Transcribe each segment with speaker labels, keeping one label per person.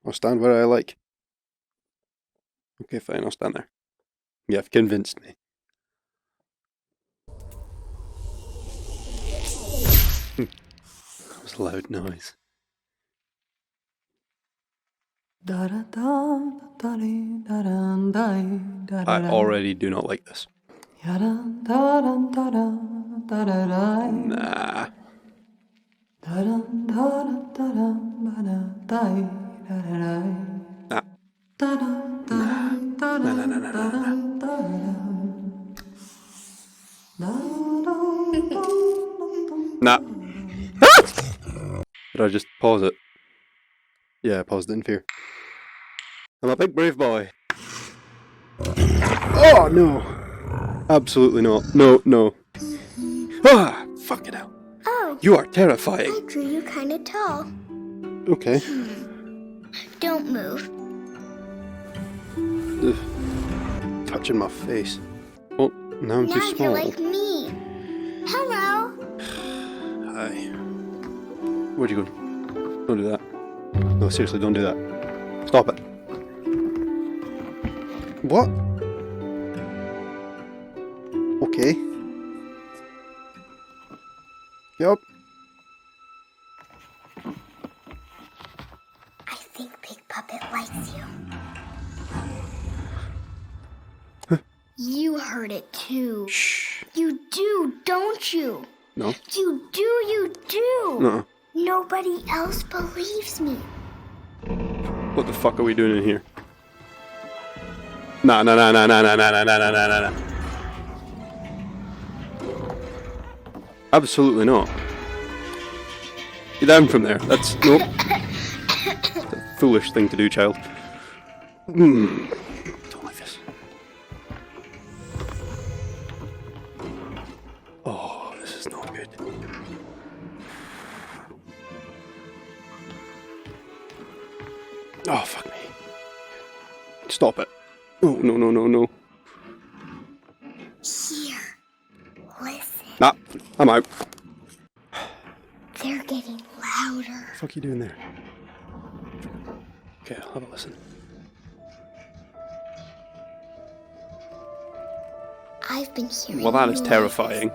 Speaker 1: I'll stand where I like. Okay, fine, I'll stand there. You've convinced me. That was a loud noise. I already do not like this. Nah. Nah. Did I just pause it? Yeah, I paused it in fear. I'm a big brave boy. Oh no! Absolutely not. No, no. Ah! Fuck it out.
Speaker 2: Oh.
Speaker 1: You are terrifying.
Speaker 2: I drew you kind of tall.
Speaker 1: Okay.
Speaker 2: Don't move.
Speaker 1: Ugh. Touching my face. Oh, now I'm too
Speaker 2: Now
Speaker 1: small.
Speaker 2: you're like me. Hello.
Speaker 1: Hi. Where'd you go? Don't do that. No, seriously, don't do that. Stop it. What? Okay. Yup.
Speaker 2: I think Big Puppet likes you. You heard it too.
Speaker 1: Shh.
Speaker 2: You do, don't you?
Speaker 1: No.
Speaker 2: You do.
Speaker 1: No.
Speaker 2: Nobody else believes me.
Speaker 1: What the fuck are we doing in here? Nah. Absolutely not. Get down from there. That's nope. That's a foolish thing to do, child. Don't like this. Oh, this is not good. Oh, fuck me. Stop it. Oh, no.
Speaker 2: Here. Listen.
Speaker 1: Nah, I'm out.
Speaker 2: They're getting louder.
Speaker 1: What the fuck are you doing there? Okay, I'll have a listen.
Speaker 2: I've been hearing
Speaker 1: Well, that is
Speaker 2: noises.
Speaker 1: terrifying.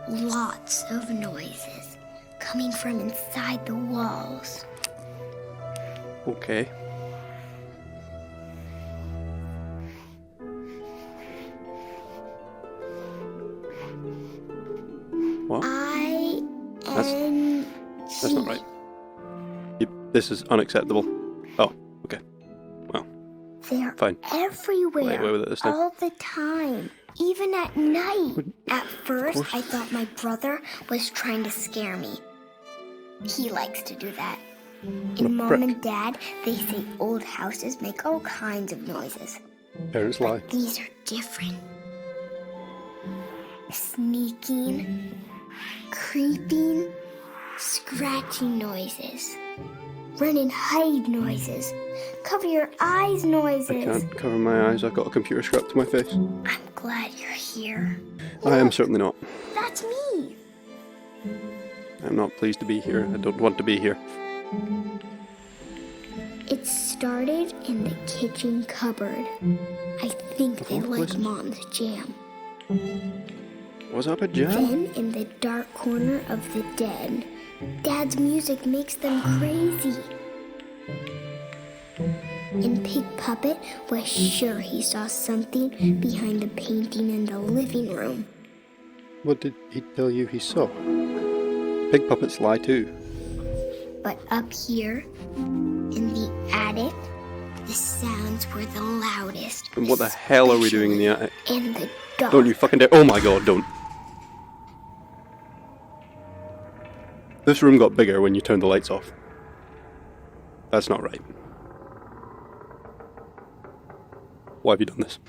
Speaker 2: Lots of noises coming from inside the walls.
Speaker 1: Okay. What? That's not right. This is unacceptable. Oh, okay. Well,
Speaker 2: they're
Speaker 1: fine.
Speaker 2: everywhere,
Speaker 1: I'll get away with it this time.
Speaker 2: all the time, even at night. At first,
Speaker 1: course.
Speaker 2: I thought my brother was trying to scare me. He likes to do that. And Mom
Speaker 1: prick.
Speaker 2: and Dad, they say old houses make all kinds of noises.
Speaker 1: Parents lie.
Speaker 2: But these are different. Sneaking, creeping, scratching noises. Run and hide noises. Cover your eyes noises.
Speaker 1: I can't cover my eyes. I've got a computer strapped to my face.
Speaker 2: I'm glad you're here.
Speaker 1: I am certainly not.
Speaker 2: That's me.
Speaker 1: I'm not pleased to be here. I don't want to be here.
Speaker 2: It started in the kitchen cupboard. I think they like
Speaker 1: places?
Speaker 2: Mom's jam.
Speaker 1: Was that a jam?
Speaker 2: Then in the dark corner of the den, Dad's music makes them crazy. And Pig Puppet was sure he saw something behind the painting in the living room.
Speaker 1: What did he tell you he saw? Pig puppets lie too.
Speaker 2: But up here, in the attic, the sounds were the loudest.
Speaker 1: And what the hell are we doing in the attic?
Speaker 2: In the dark.
Speaker 1: Don't you fucking dare. Oh my god, don't. This room got bigger when you turned the lights off. That's not right. Why have you done this?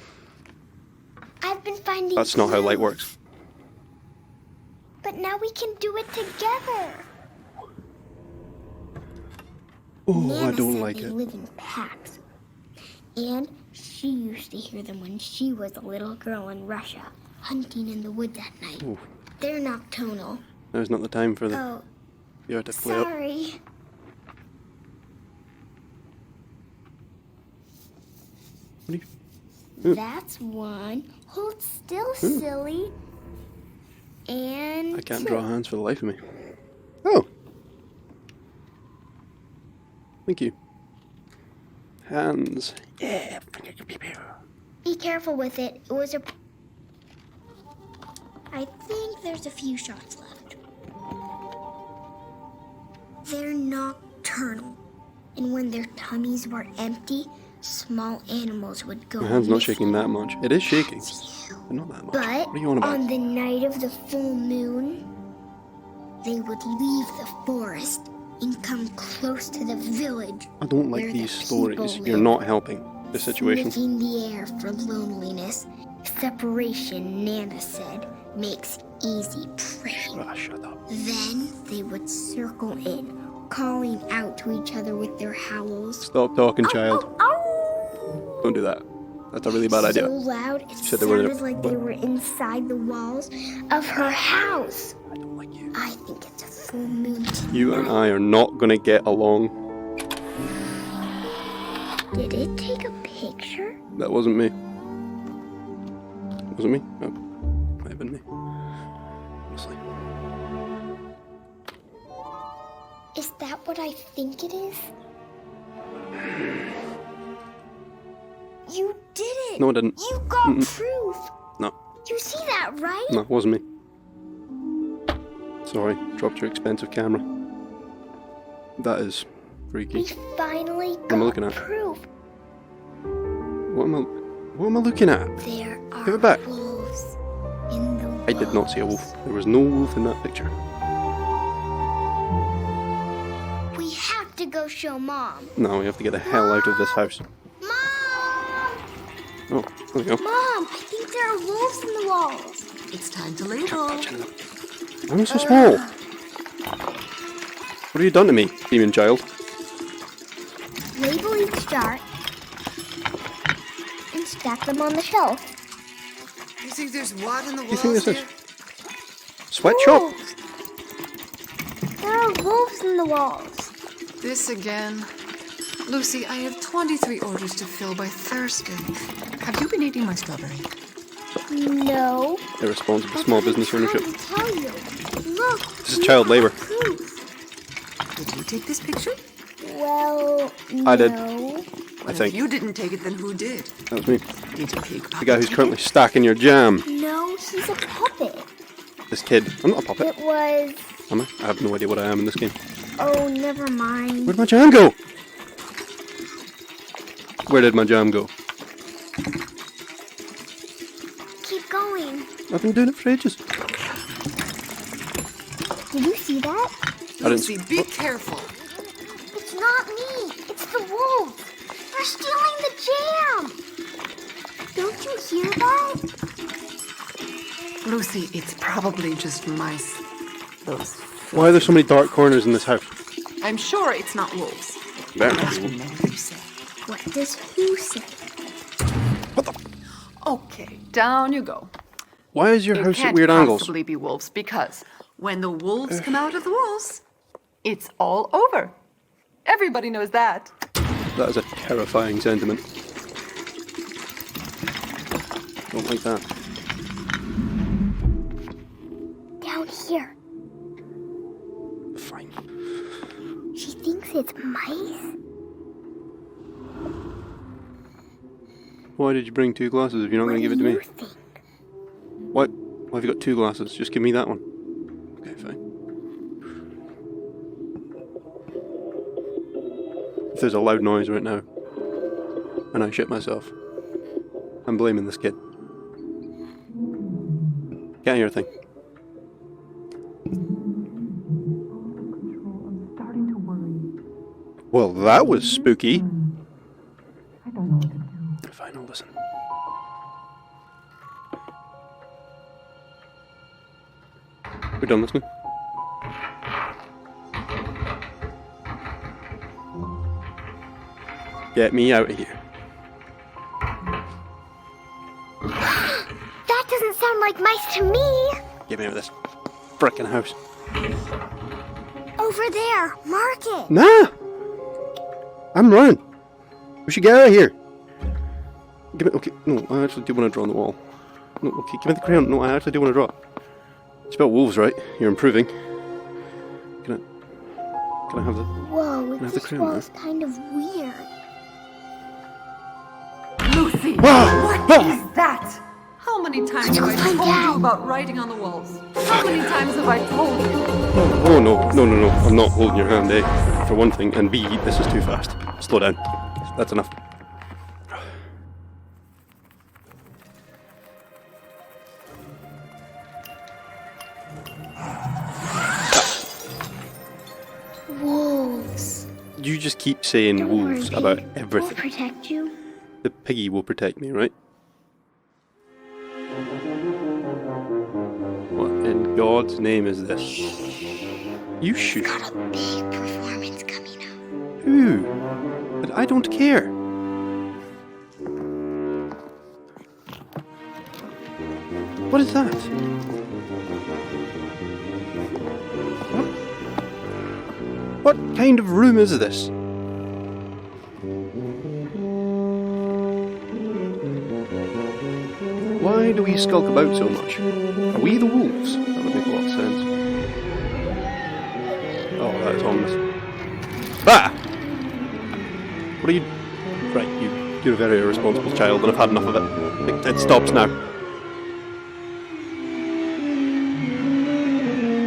Speaker 2: I've been finding
Speaker 1: That's not how light
Speaker 2: clues.
Speaker 1: works.
Speaker 2: But now we can do it together.
Speaker 1: Oh,
Speaker 2: Nana
Speaker 1: I don't
Speaker 2: said
Speaker 1: like
Speaker 2: they
Speaker 1: it.
Speaker 2: live in packs. And she used to hear them when she was a little girl in Russia, hunting in the woods at night.
Speaker 1: Ooh.
Speaker 2: They're nocturnal.
Speaker 1: Now's not the time for the...
Speaker 2: Oh,
Speaker 1: You have to play up.
Speaker 2: sorry.
Speaker 1: What are you?
Speaker 2: That's one. Hold still, silly. And
Speaker 1: I can't draw hands for the life of me. Oh! Thank you. Hands. Yeah.
Speaker 2: Be careful with it. It was a... I think there's a few shots left. They're nocturnal. And when their tummies were empty, small animals would go
Speaker 1: My hand's not
Speaker 2: missing.
Speaker 1: shaking that much. It is shaking, but not that much.
Speaker 2: But
Speaker 1: What are you on about?
Speaker 2: on the night of the full moon, they would leave the forest and come close to the village.
Speaker 1: I don't like
Speaker 2: where
Speaker 1: these
Speaker 2: the
Speaker 1: stories.
Speaker 2: people
Speaker 1: You're
Speaker 2: live,
Speaker 1: not helping the situation.
Speaker 2: sniffing the air for loneliness. Separation, Nana said, makes easy prey.
Speaker 1: Ah, shut up.
Speaker 2: Then they would circle in, calling out to each other with their howls.
Speaker 1: Stop talking, child.
Speaker 2: Ow, ow, ow.
Speaker 1: Don't do that. That's a really bad idea.
Speaker 2: So loud, it
Speaker 1: Said they were-
Speaker 2: sounded like they were inside the walls of her house.
Speaker 1: I don't like you.
Speaker 2: I think it's a full moon tonight.
Speaker 1: You and I are not gonna get along.
Speaker 2: Did it take a picture?
Speaker 1: That wasn't me. Was it me? Oh, might have been me. Honestly.
Speaker 2: Is that what I think it is? You did it!
Speaker 1: No, I didn't.
Speaker 2: You got proof!
Speaker 1: No,
Speaker 2: You see that, right?
Speaker 1: no, it wasn't me. Sorry, dropped your expensive camera. That is
Speaker 2: We
Speaker 1: freaky.
Speaker 2: finally
Speaker 1: am I
Speaker 2: got
Speaker 1: looking at?
Speaker 2: proof.
Speaker 1: What am I looking at?
Speaker 2: There are
Speaker 1: Give it back.
Speaker 2: wolves in the
Speaker 1: I did not see a wolf. There was no wolf in that picture.
Speaker 2: We have to go show Mom.
Speaker 1: No, we have to get the hell out of this house.
Speaker 2: Mom!
Speaker 1: Oh, there we go.
Speaker 2: Mom, I think there are wolves in the walls.
Speaker 3: It's time to label.
Speaker 1: Why am I so small? What have you done to me, demon child?
Speaker 2: Label each jar and stack them on the shelf.
Speaker 3: You think there's what in the
Speaker 1: What do you
Speaker 3: walls
Speaker 1: think this is?
Speaker 3: here?
Speaker 1: Sweatshop?
Speaker 2: Wolves. There are wolves in the walls.
Speaker 3: This again. Lucy, I have 23 orders to fill by Thursday. Have you been eating my strawberry?
Speaker 2: No.
Speaker 1: Irresponsible
Speaker 2: That's
Speaker 1: small
Speaker 2: what I'm
Speaker 1: business
Speaker 2: trying
Speaker 1: ownership.
Speaker 2: to tell you. Look.
Speaker 1: This is
Speaker 2: we
Speaker 1: child
Speaker 2: have
Speaker 1: labor.
Speaker 2: proof.
Speaker 3: Did you take this picture?
Speaker 2: Well,
Speaker 1: I did.
Speaker 2: no.
Speaker 1: I
Speaker 3: Well,
Speaker 1: think.
Speaker 3: if you didn't take it, then who did?
Speaker 1: That was me.
Speaker 3: Did Pig
Speaker 1: The guy who's currently stacking your jam.
Speaker 2: No, he's a puppet.
Speaker 1: This kid. I'm not a puppet.
Speaker 2: It was...
Speaker 1: Am I? I have no idea what I am in this game.
Speaker 2: Oh, never mind.
Speaker 1: Where'd my jam go? Where did my jam go?
Speaker 2: Keep going.
Speaker 1: I've been doing it for ages.
Speaker 2: Did you see that?
Speaker 1: I didn't.
Speaker 3: Lucy, be careful.
Speaker 2: It's not me. It's the wolves. They're stealing the jam. Don't you hear that?
Speaker 3: Lucy, it's probably just mice. Those.
Speaker 1: Why are there so many dark corners in this house?
Speaker 3: I'm sure it's not wolves.
Speaker 1: There.
Speaker 3: That's what you say.
Speaker 2: What does who say?
Speaker 1: What the?
Speaker 3: Okay, down you go.
Speaker 1: Why is your
Speaker 3: It
Speaker 1: house at
Speaker 3: can't
Speaker 1: weird angles?
Speaker 3: possibly be wolves because when the wolves come out of the walls, it's all over. Everybody knows that.
Speaker 1: That is a terrifying sentiment. Don't like that.
Speaker 2: Down here.
Speaker 1: Fine.
Speaker 2: She thinks it's mice.
Speaker 1: Why did you bring two glasses if you're not going to give it to me?
Speaker 2: What do you think?
Speaker 1: What? Why have you got two glasses? Just give me that one. Okay, fine. If there's a loud noise right now, and I shit myself, I'm blaming this kid. Can't hear a thing.
Speaker 3: I'm starting to worry.
Speaker 1: Well, that was spooky.
Speaker 3: I don't know what to do.
Speaker 1: Fine, I'll listen. We're done listening. Get me out of here.
Speaker 2: That doesn't sound like mice to me.
Speaker 1: Get me out of this frickin' house.
Speaker 2: Over there. Mark it.
Speaker 1: Nah! I'm running. We should get out of here. Give me. Okay, no, I actually do want to draw on the wall. No, okay, give me the crayon. No, I actually do want to draw. It's about wolves, right? You're improving. Can I have the?
Speaker 2: Whoa,
Speaker 1: have the
Speaker 2: this
Speaker 1: crayon
Speaker 2: wall's kind of weird.
Speaker 3: Lucy,
Speaker 1: Ah!
Speaker 3: what is that? How many times have I
Speaker 2: find
Speaker 3: told you
Speaker 2: out.
Speaker 3: about writing on the walls? How many times have I told you?
Speaker 1: Oh no, no, no, no! I'm not holding your hand, A. For one thing, and B, this is too fast. Slow down. That's enough.
Speaker 2: Wolves.
Speaker 1: You just keep saying
Speaker 2: Don't
Speaker 1: wolves
Speaker 2: worry,
Speaker 1: about
Speaker 2: Piggy.
Speaker 1: everything.
Speaker 2: We'll protect you.
Speaker 1: The piggy will protect me, right? What in God's name is this? You should.
Speaker 2: Got a big performance coming up.
Speaker 1: Who? But I don't care. What is that? What kind of room is this? Why do we skulk about so much? Are we the wolves? That would make a lot of sense. Oh, that is ominous. Ah! What are you... Right, you're a very irresponsible child and I've had enough of it. It stops now.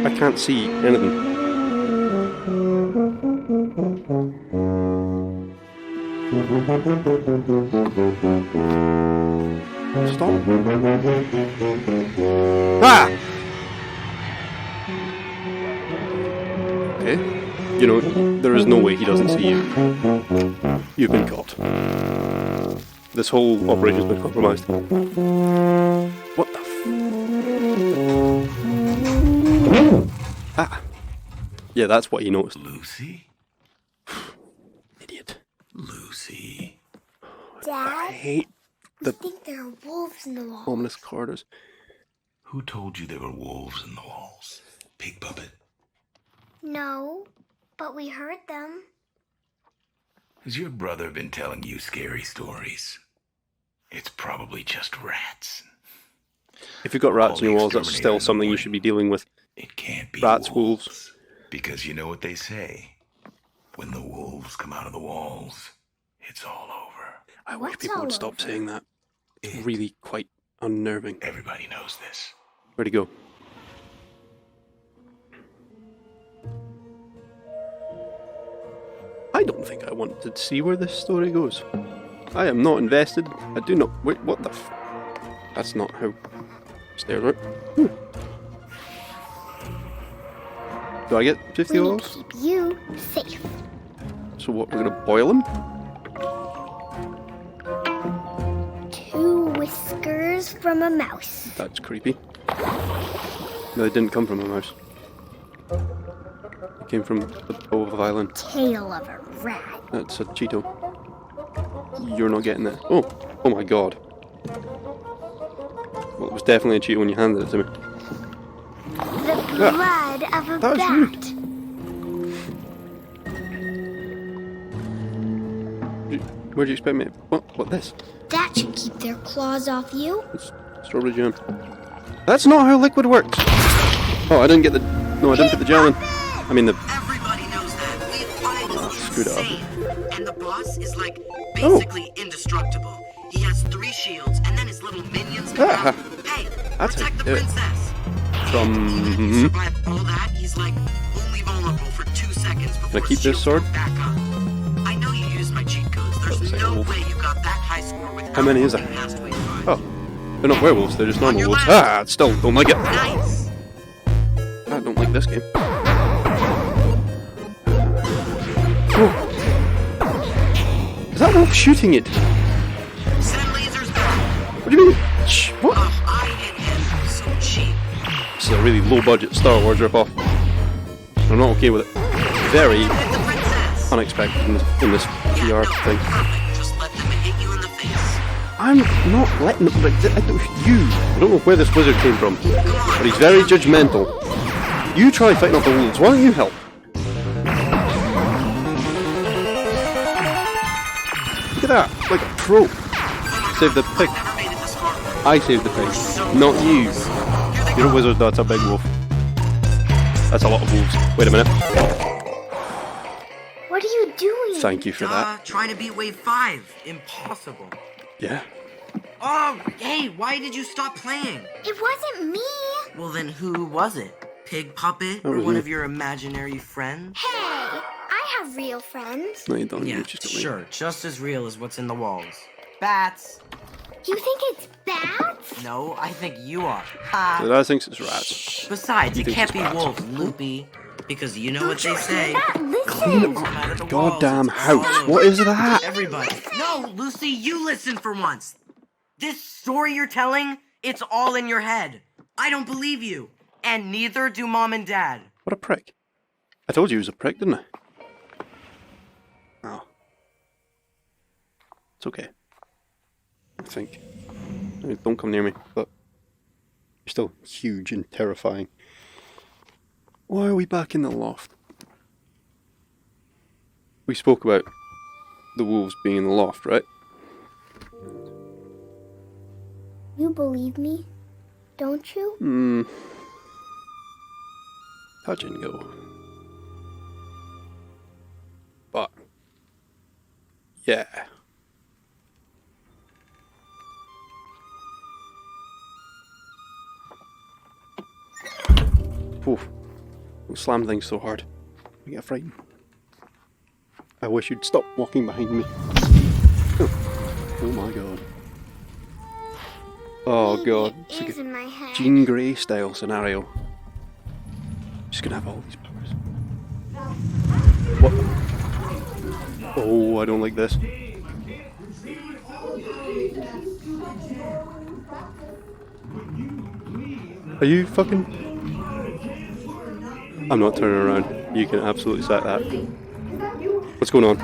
Speaker 1: I can't see anything. Stop. Ah! Okay. You know, there is no way he doesn't see you. You've been caught. This whole operation's been compromised. What the Ah! Yeah, that's what he noticed.
Speaker 4: Lucy?
Speaker 1: Idiot.
Speaker 4: Lucy?
Speaker 1: I
Speaker 2: Dad,
Speaker 1: hate
Speaker 2: we
Speaker 1: the
Speaker 2: think there are wolves in the wall.
Speaker 1: ominous corridors.
Speaker 4: Who told you there were wolves in the walls? Pig puppet?
Speaker 2: No, but we heard them.
Speaker 4: Has your brother been telling you scary stories? It's probably just rats.
Speaker 1: If you've got rats in
Speaker 4: All
Speaker 1: your
Speaker 4: the
Speaker 1: walls, that's still
Speaker 4: exterminator in the
Speaker 1: something you
Speaker 4: morning.
Speaker 1: should be dealing with.
Speaker 4: It can't be
Speaker 1: Rats, wolves.
Speaker 4: Because you know what they say. When the wolves come out of the walls, it's all over.
Speaker 1: I wish
Speaker 2: What's
Speaker 1: people would
Speaker 2: all
Speaker 1: stop
Speaker 2: over?
Speaker 1: saying that. It's
Speaker 4: It-
Speaker 1: really quite unnerving.
Speaker 4: Everybody knows this.
Speaker 1: Where'd he go? I don't think I want to see where this story goes. I am not invested. I do not. Wait, what the f. That's not how. Stairs work. Do I get 50
Speaker 2: We need
Speaker 1: oils?
Speaker 2: to keep you safe.
Speaker 1: So what, we're gonna boil him?
Speaker 2: 2 whiskers from a mouse.
Speaker 1: That's creepy. No, it didn't come from a mouse. It came from the bow of a violin.
Speaker 2: Tail of a rat.
Speaker 1: That's a Cheeto. You're not getting that. Oh, oh my god. Well, it was definitely a Cheeto when you handed it to me.
Speaker 2: The blood of a
Speaker 1: that was
Speaker 2: bat.
Speaker 1: rude. Where'd you expect me? What this?
Speaker 2: That should keep their claws off you.
Speaker 1: It's strawberry jam. That's not how liquid works. Oh, I didn't get the. No, I didn't put the gel in. I mean the.
Speaker 5: Everybody knows that. Leave Idol
Speaker 1: screwed it up.
Speaker 5: insane. And the boss is like basically indestructible. He has 3 shields and then his little minions come
Speaker 1: Ah,
Speaker 5: out. Hey,
Speaker 1: that's how
Speaker 5: protect the
Speaker 1: you do it.
Speaker 5: princess.
Speaker 1: From.
Speaker 5: If you survive all that, he's like only vulnerable for 2 seconds before
Speaker 1: keep
Speaker 5: his
Speaker 1: this
Speaker 5: shields
Speaker 1: sword?
Speaker 5: go back up. I know you used my cheat codes. There's
Speaker 1: Looks like a
Speaker 5: no
Speaker 1: wolf.
Speaker 5: way you got that high score without
Speaker 1: How many is
Speaker 5: working
Speaker 1: there?
Speaker 5: past wave 5.
Speaker 1: Oh, they're not werewolves. They're just normal
Speaker 5: your
Speaker 1: wolves.
Speaker 5: left.
Speaker 1: Ah, still don't like it.
Speaker 5: Nice.
Speaker 1: I don't like this game. Oh. Is that wolf shooting it?
Speaker 5: Send lasers back.
Speaker 1: What do you mean? Shh, what?
Speaker 5: I hit him. So cheap.
Speaker 1: This is a really low budget Star Wars ripoff. I'm not okay with it. Very
Speaker 5: Hit the princess.
Speaker 1: unexpected in this VR thing.
Speaker 5: Perfect. Just let them hit you in the face.
Speaker 1: I'm not letting them. I don't know where this wizard came from, but he's very judgmental. You try fighting off the wolves. Why don't you help? Look at that, like a pro. saved the pig.
Speaker 5: Never made it this far.
Speaker 1: I saved the pig, not you. You're a wizard, that's a big wolf. That's a lot of wolves. Wait a minute.
Speaker 2: What are you doing?
Speaker 1: Thank you for that.
Speaker 5: Trying to beat wave 5. Impossible.
Speaker 1: Yeah.
Speaker 5: Oh, hey, why did you stop playing?
Speaker 2: It wasn't me.
Speaker 5: Well, then who was it? Pig Puppet
Speaker 1: That
Speaker 5: or
Speaker 1: was
Speaker 5: one
Speaker 1: me.
Speaker 5: of your imaginary friends?
Speaker 2: Hey, I have real friends.
Speaker 1: No, you don't.
Speaker 5: Yeah,
Speaker 1: You just don't.
Speaker 5: sure, just as real as what's in the walls. Bats.
Speaker 2: You think it's bats?
Speaker 5: No, I think you are. Ha.
Speaker 1: The dad thinks it's rats.
Speaker 5: Besides,
Speaker 1: You
Speaker 5: it
Speaker 1: think
Speaker 5: can't
Speaker 1: it's
Speaker 5: be
Speaker 1: bats.
Speaker 5: wolves, Loopy. Because you know what they say.
Speaker 2: Dad, listen.
Speaker 5: Come out of the walls,
Speaker 1: Goddamn
Speaker 5: it's all
Speaker 1: house.
Speaker 5: over.
Speaker 1: What is that?
Speaker 5: Everybody. No, Lucy, you listen for once. This story you're telling, it's all in your head. I don't believe you. And neither do Mom and Dad.
Speaker 1: What a prick. I told you he was a prick, didn't I? Oh. It's okay. I think. Don't come near me, but you're still huge and terrifying. Why are we back in the loft? We spoke about the wolves being in the loft, right?
Speaker 2: You believe me, don't you?
Speaker 1: Touch and go. But, yeah. Oof. Don't slam things so hard. I get frightened. I wish you'd stop walking behind me. Oh my god. Oh god. It's like
Speaker 2: Is in my head.
Speaker 1: Jean Grey style scenario. Just gonna have all these powers. What? Oh, I don't like this. Are you fucking... I'm not turning around. You can absolutely set that. What's going on?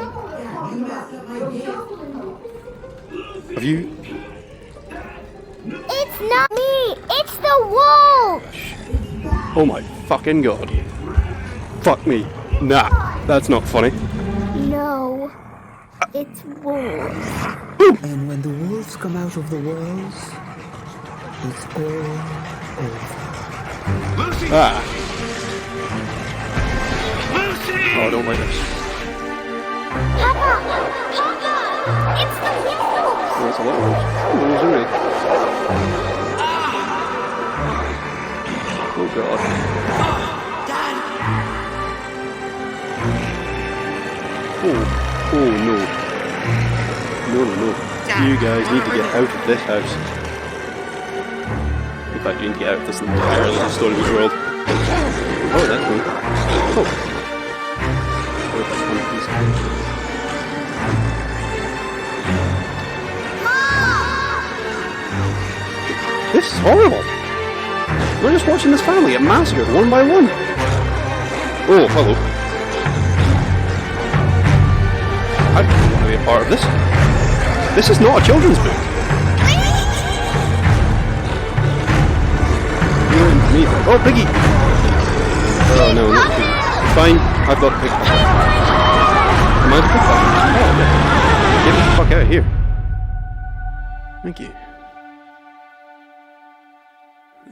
Speaker 1: Have you...
Speaker 2: It's not me. It's the wolf.
Speaker 1: Oh my fucking god. Fuck me. Nah, that's not funny.
Speaker 2: No, it's wolves.
Speaker 6: And when the wolves come out of the walls, it's all over.
Speaker 1: Ah. Oh, I don't like this.
Speaker 2: Papa, it's the wolves.
Speaker 1: Oh, that's a lot of wolves. Oh, wolves are red. Oh god. Oh no. No. You guys need to get out of this house. In fact, you need to get out of this entire little storybook world. Oh, that's me. Oh. Where's that one piece? This is horrible. We're just watching this family get massacred one by one. Oh, hello. I don't want to be a part of this. This is not a children's book. You and me. Oh, Piggy! Oh, no, not Piggy. Fine, I've got Pig. Am I the Pig? Oh, okay. Get me the fuck out of here. Thank you.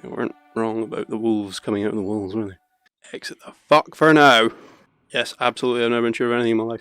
Speaker 1: They weren't wrong about the wolves coming out of the walls, were they? Exit the fuck for now. Yes, absolutely, I've never been sure of anything in my life.